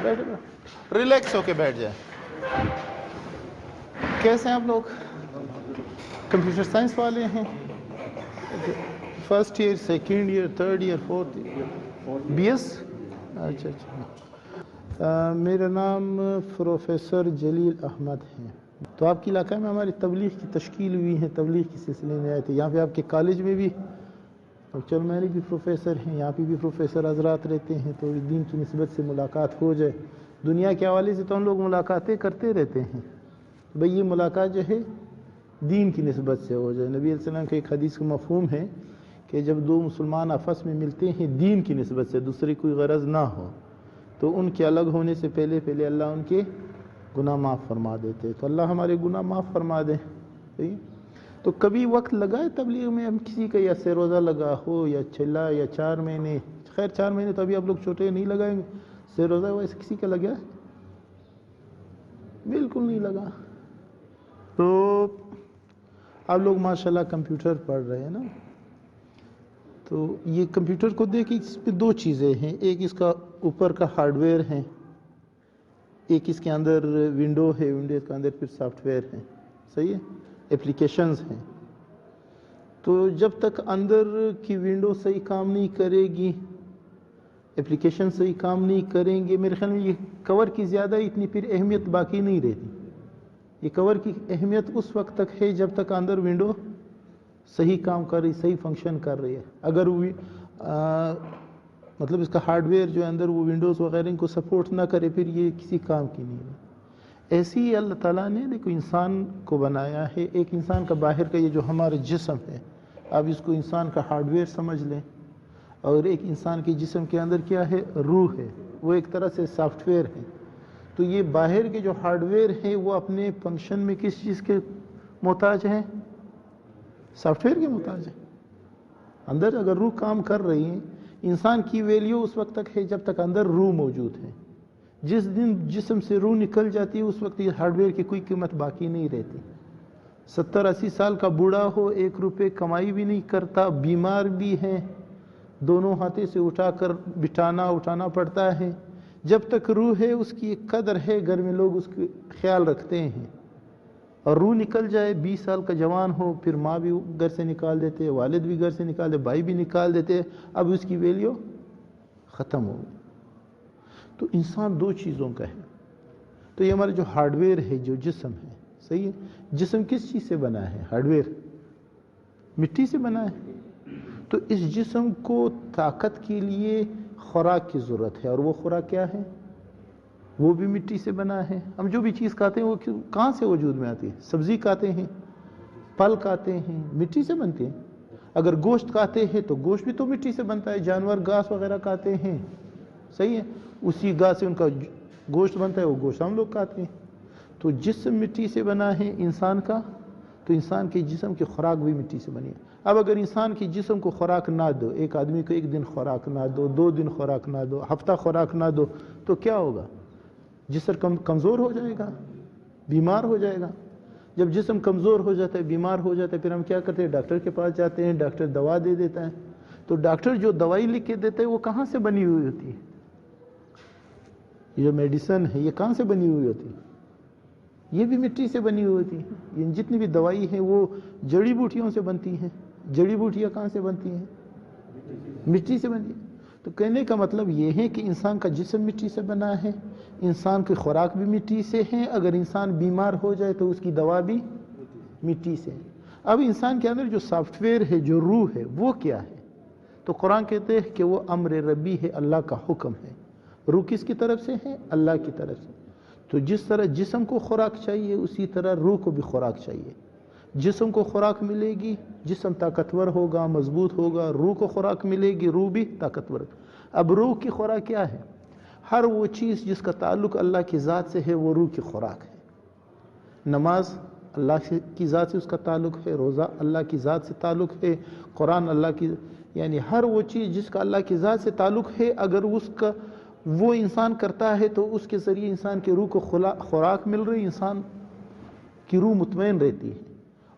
بیٹھے ریلیکس ہو کے بیٹھ جائیں. کیسے ہیں آپ لوگ؟ کمپیوٹر سائنس والے ہیں؟ First year, second year, third year, fourth year, B S? اچھا اچھا. میرا نام پروفیسر جلیل احمد ہے. تو آپ کے علاقے میں ہماری تبلیغ کی تشکیل ہوئی ہے، تبلیغ کے سلسلے میں آئے تھے. یہاں پہ آپ کے کالج میں بھی چل میری بھی پروفیسر ہیں، یہاں پہ بھی پروفیسر حضرات رہتے ہیں، تو دین کی نسبت سے ملاقات ہو جائے. دنیا کے حوالے سے تو ہم لوگ ملاقاتیں کرتے رہتے ہیں، بھئی یہ ملاقات جو ہے دین کی نسبت سے ہو جائے. نبی علیہ السلام کے ایک حدیث کا مفہوم ہے کہ جب دو مسلمان آپس میں ملتے ہیں دین کی نسبت سے، دوسری کوئی غرض نہ ہو، تو ان کے الگ ہونے سے پہلے اللہ ان کے گناہ معاف فرما دیتے. تو اللہ ہمارے گناہ معاف فرما دے. صحیح. تو کبھی وقت لگا ہے تبلیغ میں؟ ہم کسی کا یا سے روزہ لگا ہو یا چلا یا 4 مہینے، خیر 4 مہینے تو ابھی آپ لوگ چھوٹے نہیں لگائیں گے، سے روزہ ویسے کسی کا لگا ہے؟ بالکل نہیں لگا. تو آپ لوگ ماشاءاللہ کمپیوٹر پڑھ رہے ہیں نا، تو یہ کمپیوٹر کو دیکھیں، اس پہ 2 چیزیں ہیں. ایک اس کا اوپر کا ہارڈ ویئر ہے، ایک اس کے اندر ونڈو ہے، ونڈو کے اندر پھر سافٹ ویئر ہے. صحیح ہے، اپلیکیشنز ہیں. تو جب تک اندر کی ونڈو صحیح کام نہیں کرے گی، اپلیکیشن صحیح کام نہیں کریں گے، میرے خیال میں یہ کور کی زیادہ اتنی پھر اہمیت باقی نہیں رہتی. یہ کور کی اہمیت اس وقت تک ہے جب تک اندر ونڈو صحیح کام کر رہی، صحیح فنکشن کر رہی ہے. اگر مطلب اس کا ہارڈ ویئر جو اندر وہ ونڈوز وغیرہ ان کو سپورٹ نہ کرے، پھر یہ کسی کام کی نہیں ہے. ایسی ہی اللہ تعالیٰ نے دیکھو انسان کو بنایا ہے. ایک انسان کا باہر کا یہ جو ہمارا جسم ہے، آپ اس کو انسان کا ہارڈ ویئر سمجھ لیں، اور ایک انسان کے جسم کے اندر کیا ہے؟ روح ہے، وہ ایک طرح سے سافٹ ویئر ہے. تو یہ باہر کے جو ہارڈ ویئر ہے وہ اپنے فنکشن میں کس چیز کے محتاج ہیں؟ سافٹ ویئر کے محتاج ہیں. اندر اگر روح کام کر رہی ہے، انسان کی ویلیو اس وقت تک ہے جب تک اندر روح موجود ہے. جس دن جسم سے روح نکل جاتی ہے اس وقت یہ ہارڈ ویئر کی کوئی قیمت باقی نہیں رہتی. 70-80 سال کا بوڑھا ہو، 1 روپے کمائی بھی نہیں کرتا، بیمار بھی ہے، دونوں ہاتھوں سے اٹھا کر اٹھانا پڑتا ہے. جب تک روح ہے اس کی ایک قدر ہے، گھر میں لوگ اس کا خیال رکھتے ہیں. اور روح نکل جائے، 20 سال کا جوان ہو، پھر ماں بھی گھر سے نکال دیتے، والد بھی گھر سے نکال دیتے، بھائی بھی نکال دیتے، اب اس کی ویلیو ختم ہو گئی. تو انسان 2 چیزوں کا ہے. تو یہ ہمارا جو ہارڈ ویئر ہے، جو جسم ہے، صحیح ہے، جسم کس چیز سے بنا ہے؟ ہارڈ ویئر مٹی سے بنا ہے. تو اس جسم کو طاقت کے لیے خوراک کی ضرورت ہے، اور وہ خوراک کیا ہے؟ وہ بھی مٹی سے بنا ہے. ہم جو بھی چیز کھاتے ہیں وہ کہاں سے وجود میں آتی ہے؟ سبزی کھاتے ہیں، پھل کھاتے ہیں، مٹی سے بنتے ہیں. اگر گوشت کھاتے ہیں تو گوشت بھی تو مٹی سے بنتا ہے. جانور گھاس وغیرہ کھاتے ہیں، صحیح ہے، اسی گھاس سے ان کا گوشت بنتا ہے، وہ گوشت ہم لوگ کھاتے ہیں. تو جسم مٹی سے بنا ہے انسان کا، تو انسان کے جسم کی خوراک بھی مٹی سے بنی ہے. اب اگر انسان کے جسم کو خوراک نہ دو، ایک آدمی کو 1 دن خوراک نہ دو، 2 دن خوراک نہ دو، ہفتہ خوراک نہ دو، تو کیا ہوگا؟ جسم کمزور ہو جائے گا، بیمار ہو جائے گا. جب جسم کمزور ہو جاتا ہے، بیمار ہو جاتا ہے، پھر ہم کیا کرتے ہیں؟ ڈاکٹر کے پاس جاتے ہیں، ڈاکٹر دوا دے دیتا ہے. تو ڈاکٹر جو دوائی لکھ کے دیتا ہے وہ کہاں سے بنی ہوئی ہوتی ہے؟ یہ جو میڈیسن ہے یہ کہاں سے بنی ہوئی ہوتی ہے؟ یہ بھی مٹی سے بنی ہوئی ہوتی ہے. یہ جتنی بھی دوائی ہیں وہ جڑی بوٹیوں سے بنتی ہیں. جڑی بوٹیاں کہاں سے بنتی ہیں؟ مٹی سے بنتی ہیں. تو کہنے کا مطلب یہ ہے کہ انسان کا جسم مٹی سے بنا ہے، انسان کی خوراک بھی مٹی سے ہے. اگر انسان بیمار ہو جائے تو اس کی دوا بھی مٹی سے ہے. اب انسان کے اندر جو سافٹ ویئر ہے، جو روح ہے، وہ کیا ہے؟ تو قرآن کہتے ہیں کہ وہ امر ربی ہے، اللہ کا حکم ہے. روح کس کی طرف سے ہے؟ اللہ کی طرف سے. تو جس طرح جسم کو خوراک چاہیے اسی طرح روح کو بھی خوراک چاہیے. جسم کو خوراک ملے گی، جسم طاقتور ہوگا، مضبوط ہوگا. روح کو خوراک ملے گی، روح بھی طاقتور. اب روح کی خوراک کیا ہے؟ ہر وہ چیز جس کا تعلق اللہ کی ذات سے ہے وہ روح کی خوراک ہے. نماز اللہ کی ذات سے اس کا تعلق ہے، روزہ اللہ کی ذات سے تعلق ہے، قرآن اللہ کی، یعنی ہر وہ چیز جس کا اللہ کی ذات سے تعلق ہے، اگر اس کا وہ انسان کرتا ہے تو اس کے ذریعے انسان کی روح کو خوراک مل رہی، انسان کی روح مطمئن رہتی ہے.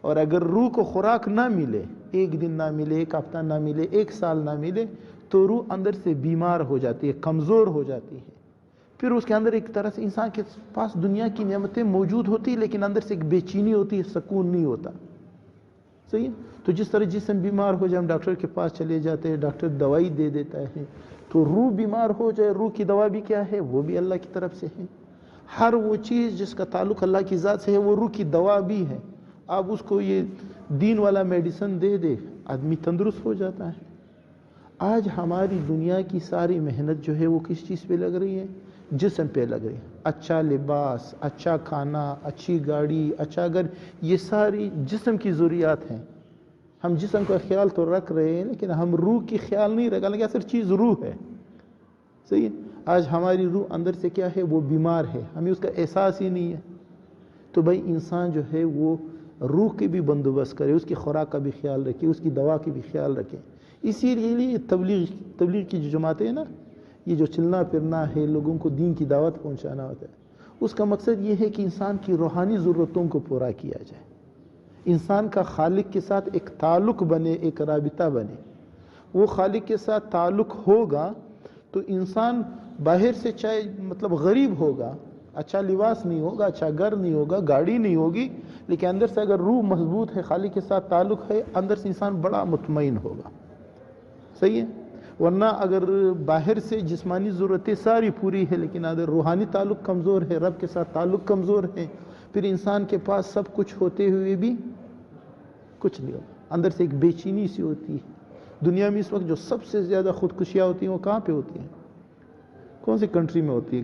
اور اگر روح کو خوراک نہ ملے، 1 دن نہ ملے، 1 ہفتہ نہ ملے، 1 سال نہ ملے، تو روح اندر سے بیمار ہو جاتی ہے، کمزور ہو جاتی ہے. پھر اس کے اندر ایک طرح سے انسان کے پاس دنیا کی نعمتیں موجود ہوتی لیکن اندر سے ایک بے چینی ہوتی ہے، سکون نہیں ہوتا. صحیح ہے. تو جس طرح جسم بیمار ہو جائے ہم ڈاکٹر کے پاس چلے جاتے ہیں، ڈاکٹر دوائی دے دیتا ہے. تو روح بیمار ہو جائے، روح کی دوا بھی کیا ہے؟ وہ بھی اللہ کی طرف سے ہے. ہر وہ چیز جس کا تعلق اللہ کی ذات سے ہے وہ روح کی دوا بھی ہے. آپ اس کو یہ دین والا میڈیسن دے دے، آدمی تندرست ہو جاتا ہے. آج ہماری دنیا کی ساری محنت جو ہے وہ کس چیز پہ لگ رہی ہے؟ جسم پہ لگ رہی ہے. اچھا لباس، اچھا کھانا، اچھی گاڑی، اچھا گھر، یہ ساری جسم کی ضروریات ہیں. ہم جسم کا خیال تو رکھ رہے ہیں لیکن ہم روح کی خیال نہیں رکھ رہے کہ اصل چیز روح ہے. صحیح ہے. آج ہماری روح اندر سے کیا ہے؟ وہ بیمار ہے، ہمیں اس کا احساس ہی نہیں ہے. تو بھائی انسان جو ہے وہ روح کی بھی بندوبست کرے، اس کی خوراک کا بھی خیال رکھے، اس کی دوا کی بھی خیال رکھے. اسی لیے تبلیغ کی جو جماعتیں ہیں نا، یہ جو چلنا پھرنا ہے، لوگوں کو دین کی دعوت پہنچانا ہوتا ہے، اس کا مقصد یہ ہے کہ انسان کی روحانی ضرورتوں کو پورا کیا جائے. انسان کا خالق کے ساتھ ایک تعلق بنے، ایک رابطہ بنے. وہ خالق کے ساتھ تعلق ہوگا تو انسان باہر سے چاہے مطلب غریب ہوگا، اچھا لباس نہیں ہوگا، اچھا گھر نہیں ہوگا، گاڑی نہیں ہوگی، لیکن اندر سے اگر روح مضبوط ہے، خالق کے ساتھ تعلق ہے، اندر سے انسان بڑا مطمئن ہوگا. صحیح ہے. ورنہ اگر باہر سے جسمانی ضرورتیں ساری پوری ہے لیکن اگر روحانی تعلق کمزور ہے، رب کے ساتھ تعلق کمزور ہے، پھر انسان کے پاس سب کچھ ہوتے ہوئے بھی کچھ نہیں ہوگا. اندر سے ایک بے چینی سی ہوتی ہے. دنیا میں اس وقت جو سب سے زیادہ خودکشیاں ہوتی ہیں وہ کہاں پہ ہوتی ہیں؟ کون سی کنٹری میں ہوتی ہے؟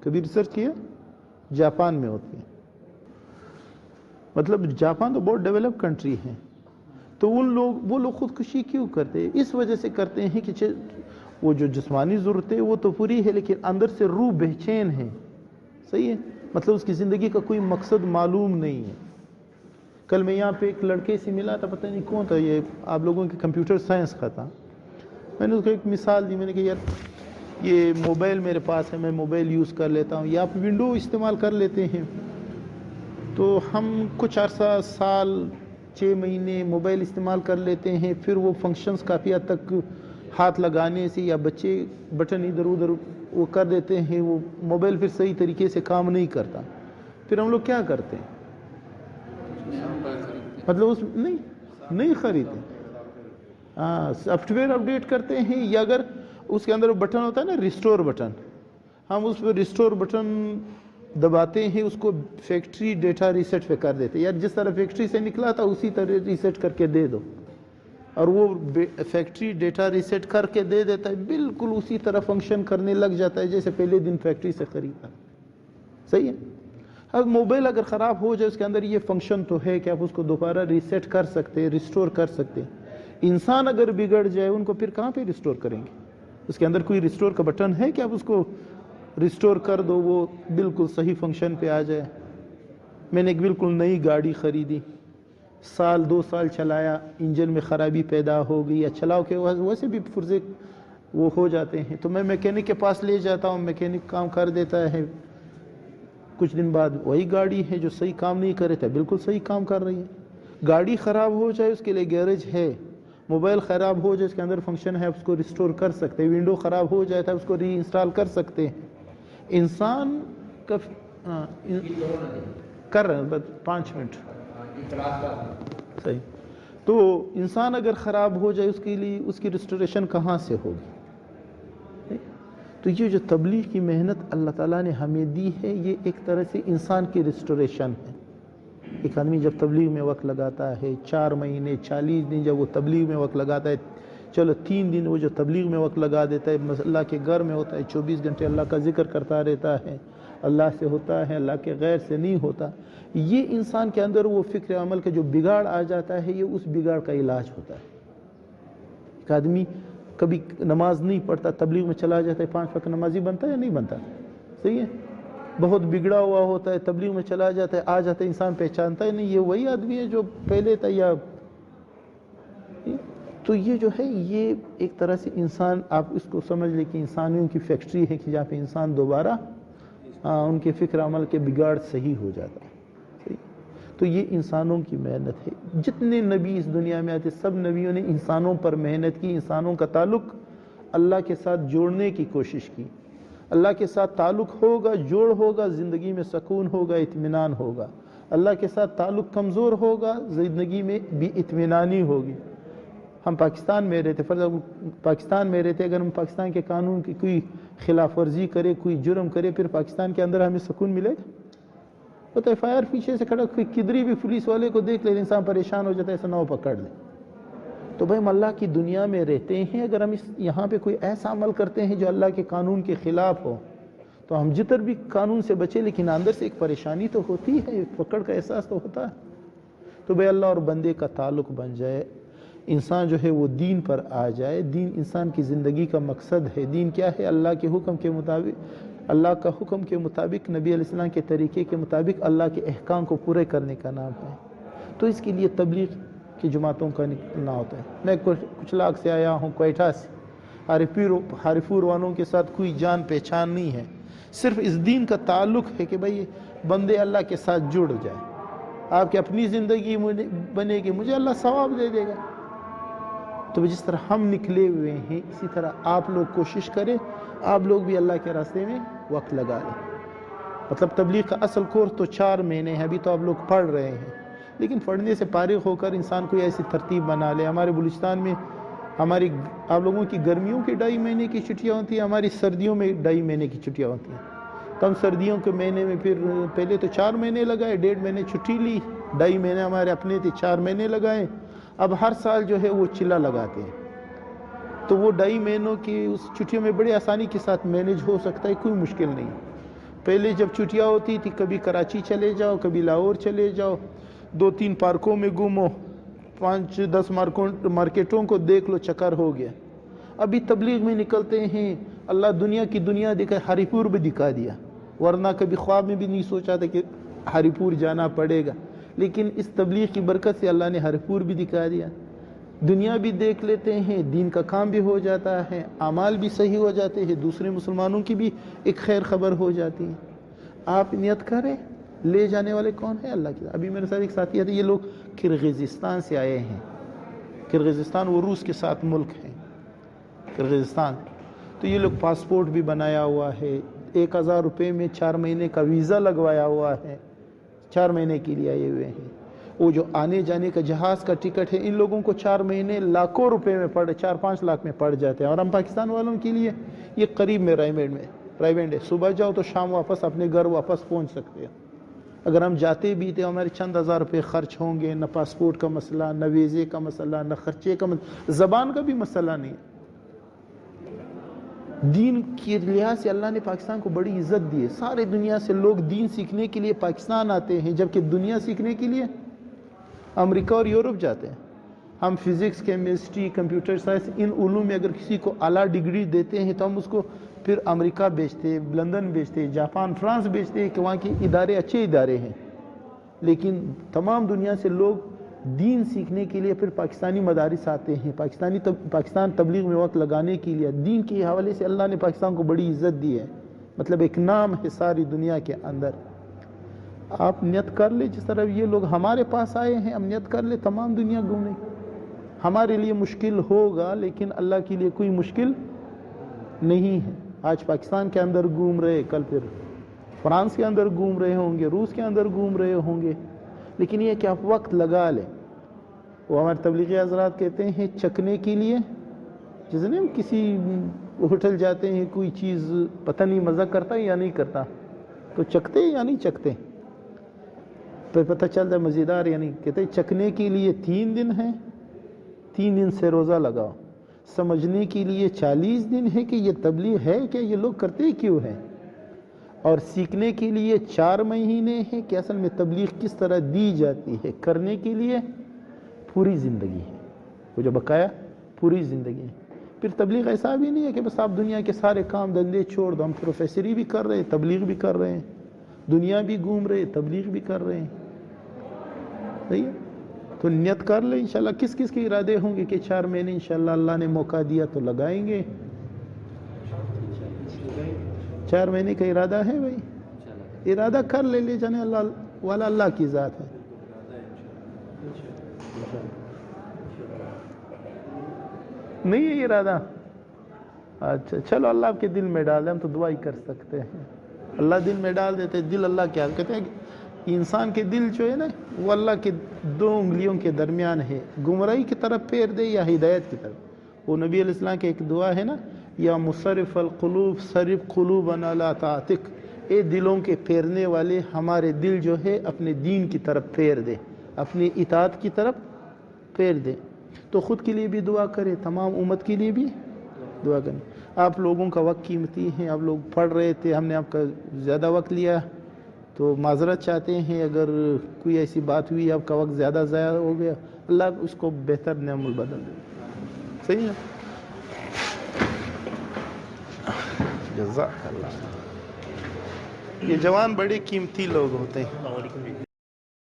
کبھی ریسرچ کیا؟ جاپان میں ہوتی ہے. مطلب جاپان تو بہت ڈیولپ کنٹری ہے. تو وہ لوگ خودکشی کیوں کرتے ہیں؟ اس وجہ سے کرتے ہیں کہ وہ جو جسمانی ضرورتیں وہ تو پوری ہے لیکن اندر سے روح بے چین ہے. صحیح ہے. مطلب اس کی زندگی کا کوئی مقصد معلوم نہیں ہے. کل میں یہاں پہ ایک لڑکے سے ملا تھا، پتہ نہیں کون تھا، یہ آپ لوگوں کے کمپیوٹر سائنس کا تھا. میں نے اس کو ایک مثال دی، میں نے کہا یار یہ موبائل میرے پاس ہے، میں موبائل یوز کر لیتا ہوں، یا آپ ونڈو استعمال کر لیتے ہیں. تو ہم کچھ عرصہ، سال 6 مہینے موبائل استعمال کر لیتے ہیں، پھر وہ فنکشنز کافی حد تک ہاتھ لگانے سے یا بچے بٹن ادھر ادھر وہ کر دیتے ہیں، وہ موبائل پھر صحیح طریقے سے کام نہیں کرتا. پھر ہم لوگ کیا کرتے ہیں؟ مطلب اس نہیں خریدتے. سافٹ ویئر اپڈیٹ کرتے ہیں، یا اگر اس کے اندر بٹن ہوتا ہے نا ریسٹور بٹن، ہم اس پہ ریسٹور بٹن دباتے ہیں، اس کو فیکٹری ڈیٹا ریسیٹ پہ کر دیتے ہیں. یار جس طرح فیکٹری سے نکلا تھا اسی طرح ریسیٹ کر کے دے دو، اور وہ فیکٹری ڈیٹا ریسیٹ کر کے دے دیتا ہے، بالکل اسی طرح فنکشن کرنے لگ جاتا ہے جیسے پہلے دن فیکٹری سے خریدا. صحیح ہے. اب موبائل اگر خراب ہو جائے اس کے اندر یہ فنکشن تو ہے کہ آپ اس کو دوبارہ ریسیٹ کر سکتے ہیں، ریسٹور کر سکتے ہیں. انسان اگر بگڑ جائے ان کو پھر کہاں پہ ریسٹور کریں گے؟ اس کے اندر کوئی ریسٹور کا بٹن ہے کہ آپ اس کو ریسٹور کر دو وہ بالکل صحیح فنکشن پہ آ جائے؟ میں نے ایک بالکل نئی گاڑی خریدی، 2 سال چلایا، انجن میں خرابی پیدا ہو گئی، یا چلاؤ کے ویسے بھی پرزے وہ ہو جاتے ہیں، تو میں میکینک کے پاس لے جاتا ہوں، میکینک کام کر دیتا ہے. کچھ دن بعد وہی گاڑی ہے جو صحیح کام نہیں کر رہی تھا بالکل صحیح کام کر رہی ہے. گاڑی خراب ہو جائے اس کے لیے گیرج ہے، موبائل خراب ہو جائے اس کے اندر فنکشن ہے، اس کو ریسٹور کر سکتے ہیں. ونڈو خراب ہو جائے تھا اس کو ری انسٹال کر سکتے ہیں. انسان کا کر رہے ہیں بس 5 منٹ صحیح. تو انسان اگر خراب ہو جائے اس کے لیے اس کی ریسٹوریشن کہاں سے ہوگی؟ تو یہ جو تبلیغ کی محنت اللہ تعالیٰ نے ہمیں دی ہے یہ ایک طرح سے انسان کی ریسٹوریشن ہے. ایک آدمی جب تبلیغ میں وقت لگاتا ہے 4 مہینے 40 دن جب وہ تبلیغ میں وقت لگاتا ہے، چلو 3 دن وہ جو تبلیغ میں وقت لگا دیتا ہے، اللہ کے گھر میں ہوتا ہے، 24 گھنٹے اللہ کا ذکر کرتا رہتا ہے، اللہ سے ہوتا ہے، اللہ کے غیر سے نہیں ہوتا. یہ انسان کے اندر وہ فکر عمل کا جو بگاڑ آ جاتا ہے یہ اس بگاڑ کا علاج ہوتا ہے. ایک آدمی کبھی نماز نہیں پڑھتا، تبلیغ میں چلا جاتا ہے، 5 وقت نمازی بنتا ہے یا نہیں بنتا؟ صحیح ہے. بہت بگڑا ہوا ہوتا ہے، تبلیغ میں چلا جاتا ہے، آ جاتا ہے، انسان پہچانتا ہے نہیں یہ وہی آدمی ہے جو پہلے تھا. یا تو یہ جو ہے یہ ایک طرح سے انسان، آپ اس کو سمجھ لیں کہ انسانیوں کی فیکٹری ہے کہ جہاں پہ انسان دوبارہ ان کے فکر عمل کے بگاڑ صحیح ہو جاتا ہے. تو یہ انسانوں کی محنت ہے. جتنے نبی اس دنیا میں آتے سب نبیوں نے انسانوں پر محنت کی، انسانوں کا تعلق اللہ کے ساتھ جوڑنے کی کوشش کی. اللہ کے ساتھ تعلق ہوگا، جوڑ ہوگا، زندگی میں سکون ہوگا، اطمینان ہوگا۔ اللہ کے ساتھ تعلق کمزور ہوگا، زندگی میں بھی اطمینانی ہوگی۔ ہم پاکستان میں رہتے، فرض پاکستان میں رہتے، اگر ہم پاکستان کے قانون کی کوئی خلاف ورزی کرے، کوئی جرم کرے، پھر پاکستان کے اندر ہمیں سکون ملے گا؟ وہ تو ایف آئی آر پیچھے سے کھڑا، کدھری بھی پولیس والے کو دیکھ لے انسان پریشان ہو جاتا ہے، ایسا نہ ہو پکڑ لے۔ تو بھائی ہم اللہ کی دنیا میں رہتے ہیں، اگر ہم یہاں پہ کوئی ایسا عمل کرتے ہیں جو اللہ کے قانون کے خلاف ہو تو ہم جتر بھی قانون سے بچے، لیکن اندر سے ایک پریشانی تو ہوتی ہے، ایک پکڑ کا احساس تو ہوتا ہے۔ تو بھائی اللہ اور بندے کا تعلق بن جائے، انسان جو ہے وہ دین پر آ جائے۔ دین انسان کی زندگی کا مقصد ہے۔ دین کیا ہے؟ اللہ کے حکم کے مطابق، اللہ کا حکم کے مطابق، نبی علیہ السلام کے طریقے کے مطابق اللہ کے احکام کو پورے کرنے کا نام ہے۔ تو اس کے لیے تبلیغ کی جماعتوں کا نکلنا ہوتا ہے۔ میں کچھ لاکھ سے آیا ہوں، کوئٹہ سے، ہاریپور والوں کے ساتھ کوئی جان پہچان نہیں ہے، صرف اس دین کا تعلق ہے کہ بھائی بندے اللہ کے ساتھ جڑ جائے۔ آپ کی اپنی زندگی بنے گی، مجھے اللہ ثواب دے دے گا۔ تو جس طرح ہم نکلے ہوئے ہیں، اسی طرح آپ لوگ کوشش کریں، آپ لوگ بھی اللہ کے راستے میں وقت لگا لیں۔ مطلب تبلیغ کا اصل کورس تو 4 مہینے ہے، ابھی تو آپ لوگ پڑھ رہے ہیں، لیکن پڑھنے سے فارغ ہو کر انسان کوئی ایسی ترتیب بنا لے۔ ہمارے بلوچستان میں آپ لوگوں کی گرمیوں کی 2.5 مہینے کی چھٹیاں ہوتی ہیں، ہماری سردیوں میں 2.5 مہینے کی چھٹیاں ہوتی ہیں۔ تو ہم سردیوں کے مہینے میں پھر پہلے تو 4 مہینے لگائے، 1.5 مہینے چھٹی لی، 2.5 مہینے ہمارے اپنے تھے، 4 مہینے لگائے۔ اب ہر سال جو ہے وہ چلا لگاتے ہیں، تو وہ 2.5 مہینوں کی اس چھٹیوں میں بڑی آسانی کے ساتھ مینیج ہو سکتا ہے، کوئی مشکل نہیں۔ پہلے جب چھٹیاں ہوتی تھی، کبھی کراچی چلے جاؤ، کبھی لاہور چلے جاؤ، 2-3 پارکوں میں گھومو، 5-10 مارکیٹوں کو دیکھ لو، چکر ہو گیا۔ ابھی تبلیغ میں نکلتے ہیں، اللہ دنیا کی دنیا دکھا، ہاریپور بھی دکھا دیا، ورنہ کبھی خواب میں بھی نہیں سوچا تھا کہ ہاریپور جانا پڑے گا، لیکن اس تبلیغ کی برکت سے اللہ نے ہاریپور بھی دکھا دیا۔ دنیا بھی دیکھ لیتے ہیں، دین کا کام بھی ہو جاتا ہے، اعمال بھی صحیح ہو جاتے ہیں، دوسرے مسلمانوں کی بھی ایک خیر خبر ہو جاتی ہے۔ آپ نیت کریں، لے جانے والے کون ہیں؟ اللہ کی۔ ابھی میرے ساتھ ایک ساتھی آتے، یہ لوگ کرغزستان سے آئے ہیں۔ کرغزستان وہ روس کے ساتھ ملک ہے، کرغزستان۔ تو یہ لوگ پاسپورٹ بھی بنایا ہوا ہے، 1000 روپے میں 4 مہینے کا ویزا لگوایا ہوا ہے، 4 مہینے کے لیے آئے ہوئے ہیں۔ وہ جو آنے جانے کا جہاز کا ٹکٹ ہے، ان لوگوں کو 4 مہینے لاکھوں روپے میں 4-5 لاکھ میں پڑ جاتے ہیں، اور ہم پاکستان والوں کے لیے یہ قریب میں رائمنڈ ہے، صبح جاؤ تو شام واپس اپنے گھر واپس پہنچ سکتے ہیں۔ اگر ہم جاتے بھی تھے، ہمارے چند ہزار روپے خرچ ہوں گے، نہ پاسپورٹ کا مسئلہ، نہ ویزے کا مسئلہ، نہ خرچے کا مسئلہ، زبان کا بھی مسئلہ نہیں۔ دین کی لحاظ سے اللہ نے پاکستان کو بڑی عزت دی ہے، سارے دنیا سے لوگ دین سیکھنے کے لیے پاکستان آتے ہیں، جبکہ دنیا سیکھنے کے لیے امریکہ اور یورپ جاتے ہیں۔ ہم فزکس، کیمسٹری، کمپیوٹر سائنس، ان علوم میں اگر کسی کو اعلیٰ ڈگری دیتے ہیں تو ہم اس کو پھر امریکہ بیچتے ہیں، لندن بیچتے ہیں، جاپان، فرانس بیچتے ہیں کہ وہاں کے ادارے اچھے ادارے ہیں۔ لیکن تمام دنیا سے لوگ دین سیکھنے کے لیے پھر پاکستانی مدارس آتے ہیں، پاکستان تبلیغ میں وقت لگانے کے لیے۔ دین کے حوالے سے اللہ نے پاکستان کو بڑی عزت دی ہے، مطلب ایک نام ہے ساری دنیا کے اندر۔ آپ نیت کر لیں، جس طرح یہ لوگ ہمارے پاس آئے ہیں، ہم نیت کر لیں تمام دنیا گھومیں۔ ہمارے لیے مشکل ہوگا، لیکن اللہ کے لیے کوئی مشکل نہیں ہے۔ آج پاکستان کے اندر گھوم رہے، کل پھر فرانس کے اندر گھوم رہے ہوں گے، روس کے اندر گھوم رہے ہوں گے، لیکن یہ کہ آپ وقت لگا لیں۔ وہ ہمارے تبلیغی حضرات کہتے ہیں چکھنے کے لیے، جیسے ہم کسی ہوٹل جاتے ہیں، کوئی چیز پتہ نہیں مزہ کرتا یا نہیں کرتا، تو چکھتے یا نہیں چکھتے، تو پتہ چلتا ہے مزیدار یا نہیں۔ کہتے ہیں چکھنے کے لیے 3 دن ہیں، 3 دن سے روزہ لگاؤ۔ سمجھنے کے لیے 40 دن ہے کہ یہ تبلیغ ہے کہ یہ لوگ کرتے کیوں ہیں، اور سیکھنے کے لیے 4 مہینے ہیں کہ اصل میں تبلیغ کس طرح دی جاتی ہے۔ کرنے کے لیے پوری زندگی ہے، وہ جو بقایا پوری زندگی ہے۔ پھر تبلیغ ایسا بھی نہیں ہے کہ بس آپ دنیا کے سارے کام دھندے چھوڑ دو۔ ہم پروفیسری بھی کر رہے ہیں، تبلیغ بھی کر رہے ہیں، دنیا بھی گھوم رہے ہیں، تبلیغ بھی کر رہے ہیں۔ صحیح ہے؟ تو نیت کر لیں انشاءاللہ۔ کس کس کے ارادے ہوں گے کہ 4 مہینے انشاءاللہ اللہ نے موقع دیا تو لگائیں گے؟ 4 مہینے کا ارادہ ہے بھائی، ارادہ کر لے جانے اللہ والا اللہ کی ذات ہے۔ نہیں ہے ارادہ، اچھا چلو اللہ آپ کے دل میں ڈال دے، ہم تو دعا ہی کر سکتے ہیں، اللہ دل میں ڈال دیتے. دل اللہ کیا کہتے ہیں، انسان کے دل جو ہے نا وہ اللہ کے 2 انگلیوں کے درمیان ہے، گمراہی کی طرف پھیر دے یا ہدایت کی طرف. وہ نبی علیہ السلام کی ایک دعا ہے نا، یا مصرف القلوب صرف قلوبنا علی طاعتک، اے دلوں کے پھیرنے والے ہمارے دل جو ہے اپنے دین کی طرف پھیر دے، اپنی اطاعت کی طرف پھیر دے. تو خود کے لیے بھی دعا کرے، تمام امت کے لیے بھی دعا کریں. آپ لوگوں کا وقت قیمتی ہے، آپ لوگ پڑھ رہے تھے، ہم نے آپ کا زیادہ وقت لیا تو معذرت چاہتے ہیں. اگر کوئی ایسی بات ہوئی آپ کا وقت زیادہ ضائع ہو گیا، اللہ اس کو بہتر نعم البدل دے. صحیح ہے، جزاک اللہ. یہ جوان بڑے قیمتی لوگ ہوتے ہیں.